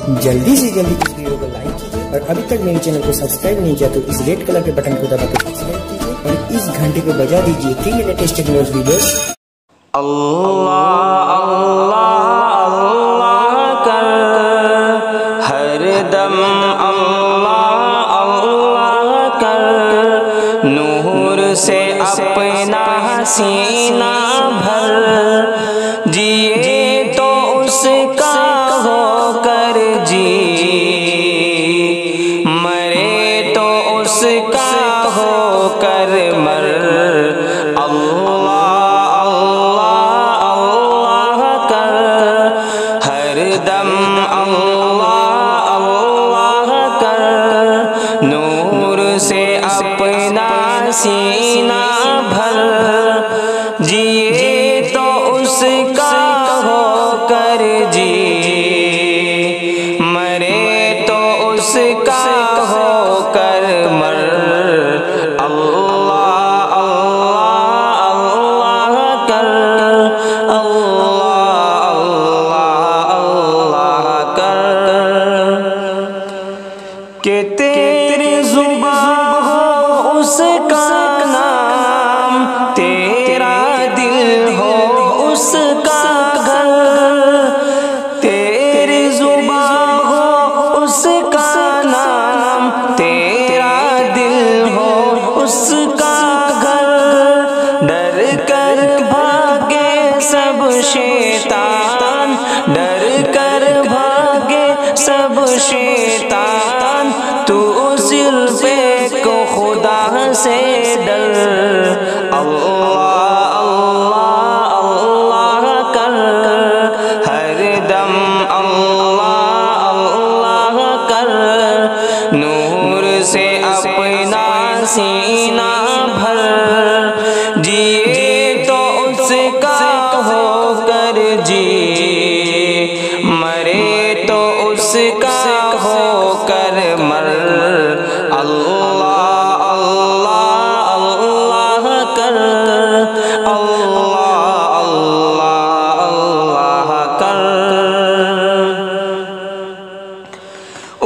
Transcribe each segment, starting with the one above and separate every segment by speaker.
Speaker 1: जल्दी से जल्दी इस वीडियो को लाइक कीजिए और अभी तक मेरे चैनल को सब्सक्राइब नहीं किया तो इस रेड कलर के बटन को दबा के सब्सक्राइब कीजिए और इस घंटे को बजा दीजिए फ्री लेटेस्ट टेक्नोलॉजी वीडियोस।
Speaker 2: अल्लाह अल्लाह अल्लाह कर हरदम अल्लाह अल्लाह कर, नूर से अपना सीना भर, जिए तो उसका होकर जी, मरे तो उसका होकर मर। अल्लाह अल्लाह अल्लाह कर हरदम अल्लाह अल्लाह कर, नूर से अपना सीना भर, जिए तो उसका होकर जी, मरे तो उसका होकर मर। अल्लाह अल्लाह अल्लाह कर अल्लाह अल्लाह अल्लाह कर, के तेरी जुबान हो उसका नाम, तेरा दिल हो उसका घर, तेरी जुबान हो उसका नाम, तेरा दिल हो उसका घर, डर कर भागे सब शैतान, डर कर भागे सब शैतान, तू सिर्फ़े को खुदा से डर। अल्लाह अल्लाह अल्लाह कर हरदम अल्लाह अल्लाह कर, नूर से अपना सीना भर, जिए तो उसका होकर जी, मरे तो उसका होकर मर। अल्लाह अल्लाह अल्लाह कर अल्लाह अल्लाह अल्लाह कर,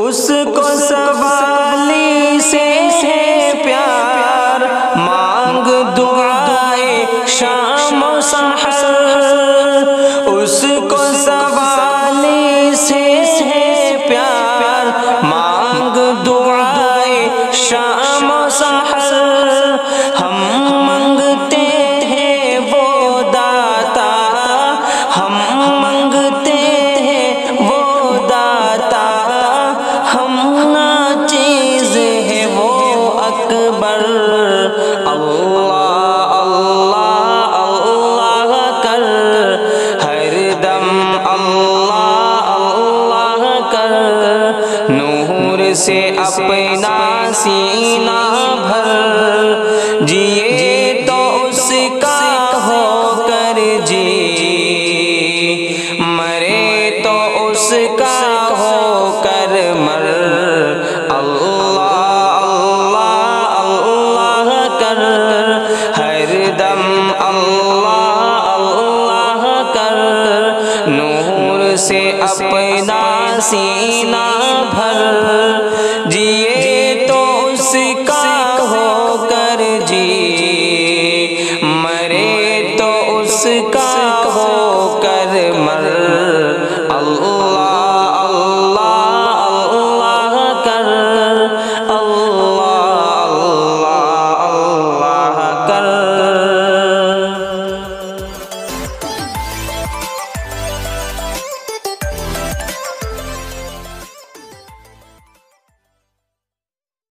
Speaker 2: उसको सवाली से है प्यार, मांग दुआए शाम सहर, उसको सवाली से है प्यार, मांग दुआए शाम सहर, हम मांगते हैं वो दाता, हम मांगते हैं वो दाता, हम ना चीज़ है वो अकबर। अल्लाह अल्लाह अल्लाह कर हरदम अल्लाह अल्लाह कर, नूर से अपना सीना भर, जिए तो उसका होकर जी, मरे तो उसका होकर मर। अल्लाह अल्लाह अल्लाह कर हरदम अल्लाह अल्लाह कर, नूर से अपना सीना भर, जिए